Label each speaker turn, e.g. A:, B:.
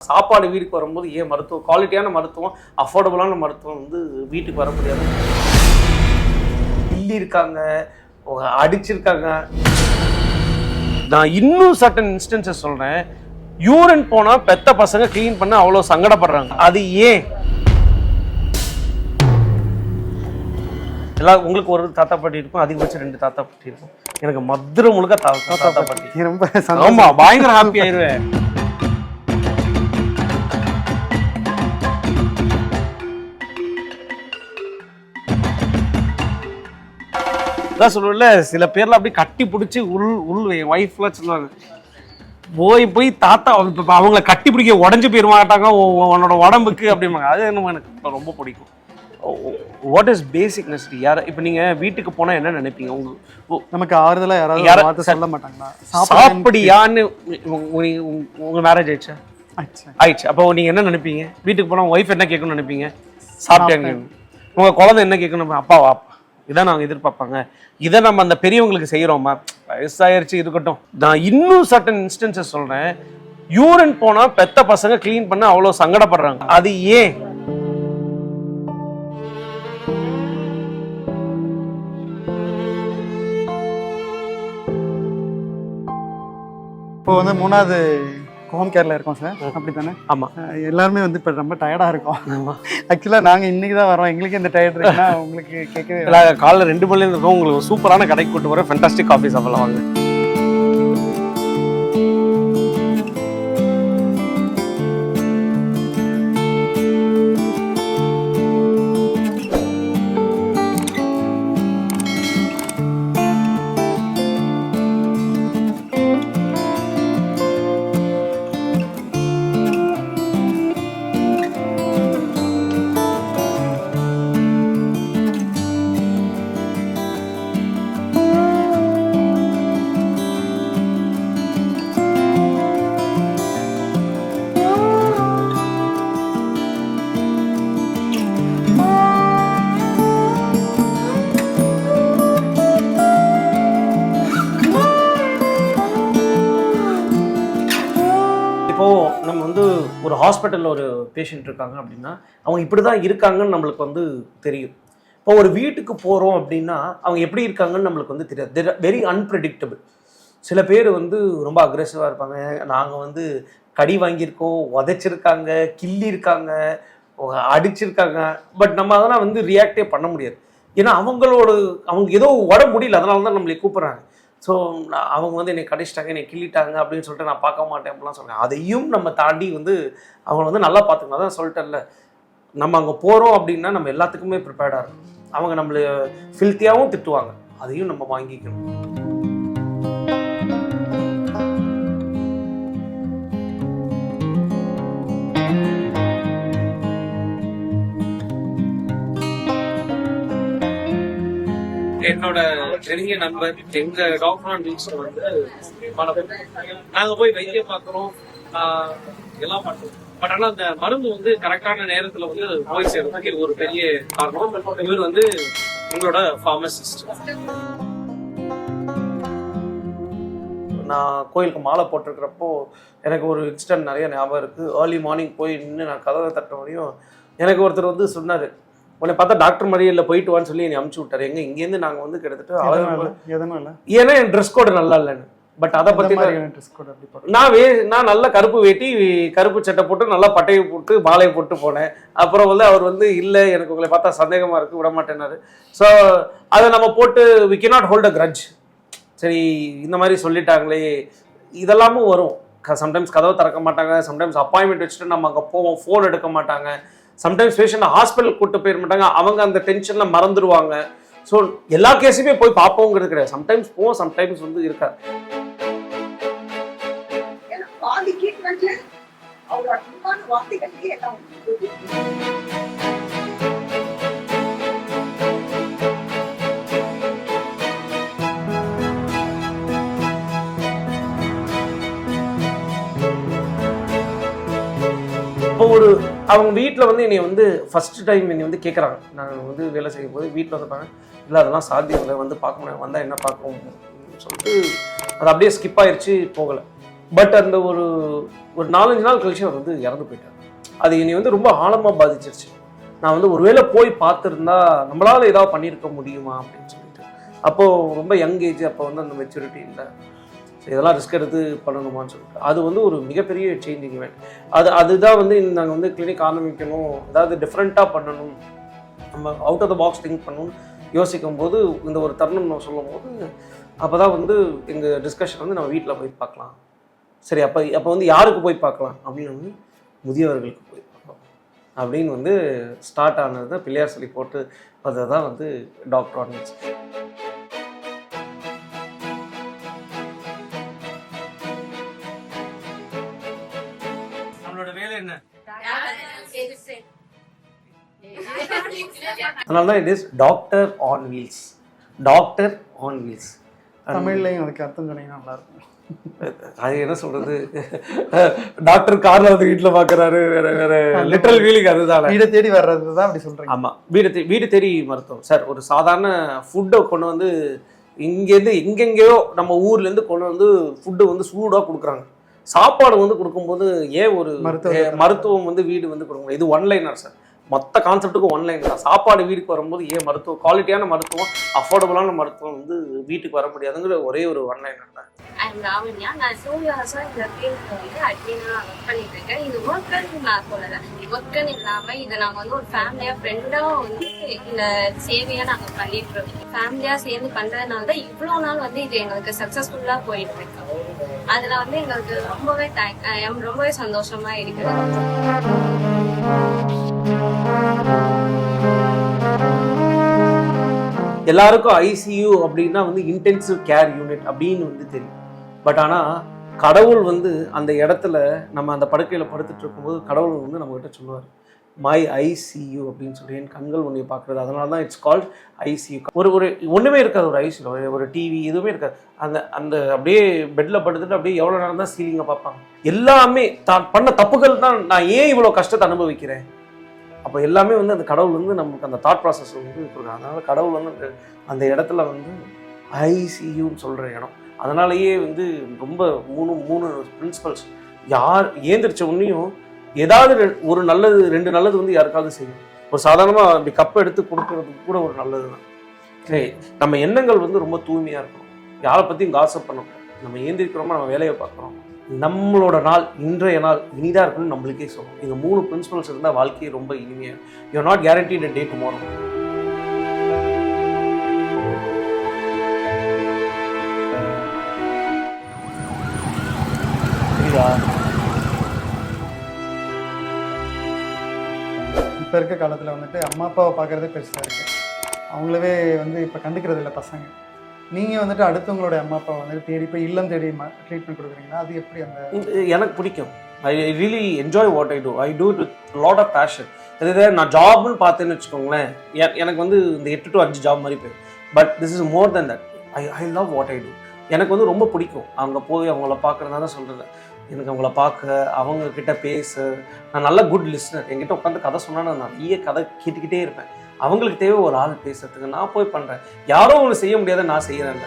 A: சாப்பாடு வீட்டுக்கு வரும்போது ஏன் மருத்துவம் குவாலிட்டியான மருத்துவம் அஃபோர்டபுளான மருத்துவம் வந்து வீட்டுக்கு வர முடியாது. கிள்ளி இருக்காங்க, அடிச்சிருக்காங்க. நான் இன்னும் சர்டன் இன்ஸ்டன்சஸ் சொல்றேன். யூரின் போனா பெத்த பசங்க கிளீன் பண்ண அவ்வளவு சங்கடப்படுறாங்க. அது ஏன்? எல்லாம் உங்களுக்கு ஒரு தாத்தா பாட்டி இருக்கும், அதிகபட்சம் 2 தாத்தா பாட்டி இருக்கும். எனக்கு மதுரை முழுக்க தாத்தா பாட்டி.
B: ரொம்ப
A: ஆமா, பயங்கர ஹாப்பி ஆயிடுவேன். அதான் சொல்லுவேன்ல, சில பேர்ல அப்படி கட்டி பிடிச்சி என் ஒய்ஃப்லாம் சொல்லுவாங்க, போய் தாத்தா அவங்கள கட்டி பிடிக்க உடஞ்சு போயிட மாட்டாங்க உன்னோட உடம்புக்கு அப்படிம்பாங்க. அது என்ன எனக்கு ரொம்ப பிடிக்கும். What is basic necessity? யார் இப்போ நீங்க வீட்டுக்கு போனா என்ன நினைப்பீங்க?
B: நமக்கு ஆறுதலா யாராவது சொல்ல மாட்டாங்களா
A: சாப்பிடியான்னு? உங்க மேரேஜ் ஆயிடுச்சா? ஆயிடுச்சு. அப்போ நீங்க என்ன நினைப்பீங்க? வீட்டுக்கு போனா ஒய்ஃப் என்ன கேட்கணும்னு நினைப்பீங்க? சாப்பிட்டாங்க. உங்க குழந்தை என்ன கேட்கணும்? அப்பா வாப்பா, இதான் நாங்கள் எதிர்பார்ப்பாங்க. இதை நம்ம அந்த பெரியவங்களுக்கு செய்கிறோமா? வயசாயிருச்சு இருக்கட்டும். நான் இன்னும் சர்டன் இன்ஸ்டன்சஸ் சொல்கிறேன். யூரின் போனால் பெத்த பசங்க கிளீன் பண்ண அவ்வளோ சங்கடப்படுறாங்க. அது ஏன்?
B: இப்போ வந்து 3வது ஹோம் கேர்ல இருக்கோம் சார், அப்படித்தானே?
A: ஆமாம்.
B: எல்லாருமே வந்து இப்போ ரொம்ப டயர்டாக இருக்கும். ஆக்சுவலாக நாங்கள் இன்னைக்கு தான் வரோம், எங்களுக்கு இந்த டயர்ட் இருக்குன்னா உங்களுக்கு கேட்கவே
A: இல்லை. காலைல 2 மணிலேருந்து இருக்கோம். உங்களுக்கு சூப்பரான கடைக்கு கூட்டு போகிறேன். ஃபென்டாஸ்டிக் காஃபி சாப்பிடலாம் வாங்க. நம்ம வந்து ஒரு ஹாஸ்பிட்டலில் ஒரு பேஷண்ட் இருக்காங்க அப்படின்னா அவங்க இப்படி தான் இருக்காங்கன்னு நம்மளுக்கு வந்து தெரியும். இப்போ ஒரு வீட்டுக்கு போகிறோம் அப்படின்னா அவங்க எப்படி இருக்காங்கன்னு நம்மளுக்கு வந்து தெரியாது. Very unpredictable. சில பேர் வந்து ரொம்ப அக்ரெசிவாக இருப்பாங்க. நாங்கள் வந்து கடி வாங்கியிருக்கோம், உதைச்சிருக்காங்க, கிள்ளி இருக்காங்க, அடிச்சிருக்காங்க. பட் நம்ம அதெல்லாம் வந்து ரியாக்டே பண்ண முடியாது. ஏன்னா அவங்க ஏதோ உடம்பு முடியல, அதனால தான் நம்மளை கூப்பிட்றாங்க. ஸோ அவங்க வந்து என்னை கடிச்சிட்டாங்க, என்னை கிள்ளிட்டாங்க அப்படின்னு சொல்லிட்டு நான் பார்க்க மாட்டேன் அப்படிலாம் சொல்கிறேன். அதையும் நம்ம தாண்டி வந்து அவங்கள வந்து நல்லா பார்த்துக்கணும். அதான் சொல்லிட்டேன்ல, நம்ம அங்கே போகிறோம் அப்படின்னா நம்ம எல்லாத்துக்குமே ப்ரிப்பேர்டாக இருக்கணும். அவங்க நம்மளை ஃபில்த்தியாகவும் திட்டுவாங்க, அதையும் நம்ம வாங்கிக்கணும். என்னோட நெருங்கிய நண்பர் எங்க டாக்டர் வந்து நாங்க போய் வைத்தியம் பார்க்கிறோம், எல்லாம் பண்றோம். பட் ஆனா அந்த மருந்து வந்து கரெக்டான நேரத்துல வந்து போய் சேர்றதுக்கு இது ஒரு பெரிய காரணம். இவர் வந்து உங்களோட ஃபார்மசிஸ்ட். நான் கோயிலுக்கு மாலை போட்டிருக்கிறப்போ எனக்கு ஒரு இன்சிடென்ட் நிறைய ஞாபகம் இருக்கு. ஏர்லி மார்னிங் போய் நின்று நான் கதவை தட்ட வரையும் எனக்கு ஒருத்தர் வந்து சொன்னார், உன்னை பார்த்தா டாக்டர் மாதிரியே இல்லை, போயிட்டு வான்னு சொல்லி என்னை அமுச்சு விட்டாரு. இங்கேருந்து நாங்கள் வந்து கிட்டத்தட்ட ஏன்னா என் ட்ரெஸ் கோடு நல்லா இல்லைன்னு. பட் அதை பற்றி நான் நல்ல கருப்பு வேட்டி கருப்பு சட்டை போட்டு நல்லா பட்டையை போட்டு மாலையை போட்டு போனேன். அப்புறம் வந்து அவர் வந்து இல்லை, எனக்கு உங்களை பார்த்தா சந்தேகமாக இருக்குது, விட மாட்டேன்னாரு. ஸோ அதை நம்ம போட்டு we cannot hold a grudge. சரி, இந்த மாதிரி சொல்லிட்டாங்களே, இதெல்லாமும் வரும். சம்டைம்ஸ் கதவை திறக்க மாட்டாங்க, சம்டைம்ஸ் அப்பாயின்மெண்ட் வச்சுட்டு நம்ம அங்கே போவோம், ஃபோன் எடுக்க மாட்டாங்க, சம்டைம்ஸ் பேஷண்ட் ஹாஸ்பிட்டல் கூட்டு போயிட மாட்டாங்க, அவங்க அந்த டென்ஷன்ல மறந்துடுவாங்க. ஸோ எல்லா கேஸுமே போய் பார்ப்போங்கிறது கிடையாது. சம்டைம்ஸ் போவோம், சம்டைம்ஸ் வந்து இருக்காது. இப்போ அவங்க வீட்டில் வந்து என்னை வந்து ஃபர்ஸ்ட் டைம் என்னை வந்து கேட்குறாங்க. நான் வந்து வேலை செய்யும் போது வீட்டில் வந்து பாருங்க, இல்லை அதெல்லாம் சாத்தியம் இல்லை, வந்து பார்க்க முடியாது, வந்தால் என்ன பார்க்கும் சொல்லிட்டு அது அப்படியே ஸ்கிப் ஆயிடுச்சு, போகலை. பட் அந்த ஒரு 4-5 நாள் கழிச்சு அவர் வந்து இறந்து போயிட்டார். அது என்னை வந்து ரொம்ப ஆழமாக பாதிச்சிருச்சு. நான் வந்து ஒருவேளை போய் பார்த்துருந்தா நம்மளால ஏதாவது பண்ணியிருக்க முடியுமா அப்படின்னு சொல்லிட்டு. அப்போது ரொம்ப யங் ஏஜ், அப்போ வந்து அந்த மெச்சூரிட்டி இல்லை, இதெல்லாம் ரிஸ்க் எடுத்து பண்ணணுமான்னு சொல்லிட்டு அது வந்து ஒரு மிகப்பெரிய சேஞ்சிங் இவெண்ட். அதுதான் வந்து நாங்கள் வந்து கிளினிக் ஆரம்பிக்கணும், அதாவது டிஃப்ரெண்ட்டாக பண்ணணும், நம்ம out of the box think பண்ணணும்னு யோசிக்கும் போது இந்த ஒரு தருணம் நான் சொல்லும் போது அப்போ தான் வந்து எங்கள் டிஸ்கஷன் வந்து நம்ம வீட்டில் போய் பார்க்கலாம். சரி, அப்போ வந்து யாருக்கு போய் பார்க்கலாம் அப்படின்னு வந்து முதியவர்களுக்கு போய் பார்க்கலாம் அப்படின்னு வந்து ஸ்டார்ட் ஆனது தான் பிள்ளையார் சொல்லி போட்டு அதுதான் வந்து டாக்டர் ஆன் வீல்ஸ். நம்மளோட வேலை என்ன? அதனால தான் it is doctor on wheels. Doctor on wheels
B: தமிழ்லையும் அதுக்கு அர்த்தம் சொன்னீங்கன்னா நல்லா இருக்கும்.
A: அது என்ன சொல்றது, டாக்டர் கார்ல வந்து வீட்டுல பாக்குறாரு, வேற லிட்டரல் வீலிங் அதுதான்,
B: வீடு தேடி வர்றது தான் அப்படி சொல்றீங்க.
A: ஆமா, வீடு தேடி மருத்துவம் சார். ஒரு சாதாரண ஃபுட்டை கொண்டு வந்து இங்கேருந்து எங்கெங்கேயோ நம்ம ஊர்ல இருந்து கொண்டு வந்து ஃபுட்டு வந்து சூடா கொடுக்குறாங்க. சாப்பாடு வந்து கொடுக்கும்போது ஏன் ஒரு மருத்துவம் வந்து வீடு வந்து கொடுக்க முடியும்? இது ஒன்லைனர் சார், மொத்த கான்செப்ட்டுக்கும் ஒன்லைன் தான். சாப்பாடு வீட்டுக்கு வரும்போது ஏன் மருத்துவம், குவாலிட்டியான மருத்துவம், அஃபோர்டபுளான மருத்துவம் வந்து வீட்டுக்கு வர முடியாதுங்கிற ஒரே ஒரு ஒன்லைனர் தான்.
C: ஐம் லாவண்யா. நான் 2 இயர்ஸாக இந்த கிளினிக் வந்து அட்மினாக ஒர்க் பண்ணிட்டு இருக்கேன். இது ஒர்க்குன்னு நான் சொல்லலை, ஒர்க்குன்னு இல்லாமல் இதை நாங்கள் வந்து ஒரு ஃபேமிலியாக ஃப்ரெண்டாக வந்து இந்த சேவையாக நாங்கள் பண்ணிட்டு இருக்கோம். ஃபேமிலியாக சேர்ந்து பண்ணுறதுனால தான் இவ்வளோ நாள் வந்து இது எங்களுக்கு சக்ஸஸ்ஃபுல்லாக போயிட்டு இருக்கு. அதில் வந்து எங்களுக்கு ரொம்பவே சந்தோஷமா இருக்குது.
A: எல்லாருக்கும் ஐசியூ அப்படின்னா வந்து இன்டென்சிவ் கேர் யூனிட் அப்படின்னு வந்து தெரியும். பட் ஆனால் கடவுள் வந்து அந்த இடத்துல நம்ம அந்த படுக்கையில் படுத்துட்டு இருக்கும்போது கடவுள் வந்து நம்மகிட்ட சொல்லுவார், மை ஐசியூ அப்படின்னு சொல்லி, என் கண்கள் ஒன்றை பார்க்குறது. அதனால தான் இட்ஸ் கால்ட் ஐசியூ. ஒரு ஒன்றுமே இருக்காது ஒரு ஐசியூ, ஒரு டிவி எதுவுமே இருக்காது. அந்த அப்படியே பெட்டில் படுத்துட்டு அப்படியே எவ்வளோ நேரம் தான் சீலிங்கை பார்ப்பாங்க. எல்லாமே தான் பண்ண தப்புகள் தான் நான் ஏன் இவ்வளோ கஷ்டத்தை அனுபவிக்கிறேன். அப்போ எல்லாமே வந்து அந்த கடவுள் வந்து நமக்கு அந்த தாட் ப்ராசஸ் வந்து கொடுக்குறாங்க. அதனால கடவுள் வந்து அந்த இடத்துல வந்து ஐசியூன்னு சொல்கிற இடம். அதனாலேயே வந்து ரொம்ப மூணு பிரின்சிபல்ஸ். யார் ஏந்திரிச்ச உடனேயும் ஏதாவது ஒரு நல்லது 2 நல்லது வந்து யாருக்காவது செய்யும். ஒரு சாதாரணமாக அப்படி கப்பை எடுத்து கொடுக்கறதுக்கு கூட ஒரு நல்லது தான். சரி, நம்ம எண்ணங்கள் வந்து ரொம்ப தூய்மையாக இருக்கணும், யாரை பற்றியும் காசப் பண்ணணும். நம்ம ஏந்திரிக்கிறோமா, நம்ம வேலையை பார்க்குறோம், நம்மளோட நாள் இன்றைய நாள் இனிதாக இருக்குன்னு நம்மளுக்கே சொல்லணும். இந்த 3 பிரின்சிபல்ஸ் இருந்தால் வாழ்க்கையை ரொம்ப இனிமையாக. You are not guaranteed a day tomorrow.
B: இப்போ இருக்க காலத்தில் வந்துட்டு அம்மா அப்பாவை பார்க்குறதே பெருசாக இருக்குது. அவங்களவே வந்து இப்போ கண்டுக்கிறது இல்லை பசங்க. நீங்கள் வந்துட்டு அடுத்தவங்களோட அம்மா அப்பாவை வந்து தேடி போய் இல்லம் தேடி ட்ரீட்மெண்ட் கொடுக்குறீங்களா? அது எப்படி?
A: எனக்கு பிடிக்கும். I really enjoy what I do it with lot of passion. இதே நான் ஜாப்னு பார்த்தேன்னு வச்சுக்கோங்களேன், எனக்கு வந்து இந்த 8 to 5 ஜாப் மாதிரி போயிடும். But this is more than that. I love what I do. எனக்கு வந்து ரொம்ப பிடிக்கும் அங்கே போய் அவங்கள பார்க்குறதா தான் சொல்கிறேன். எனக்கு அவங்கள பார்க்க, அவங்கக்கிட்ட பேச, நான் நல்ல குட் லிஸ்னர். என்கிட்ட உட்காந்து கதை சொன்னால் நான் நிறைய கதை கேட்டுக்கிட்டே இருப்பேன். அவங்களுக்கு தேவை ஒரு ஆள் பேசுறதுக்கு. நான் போய் பண்ணுறேன். யாரோ ஒன்று செய்ய முடியாத நான் செய்கிறேன்.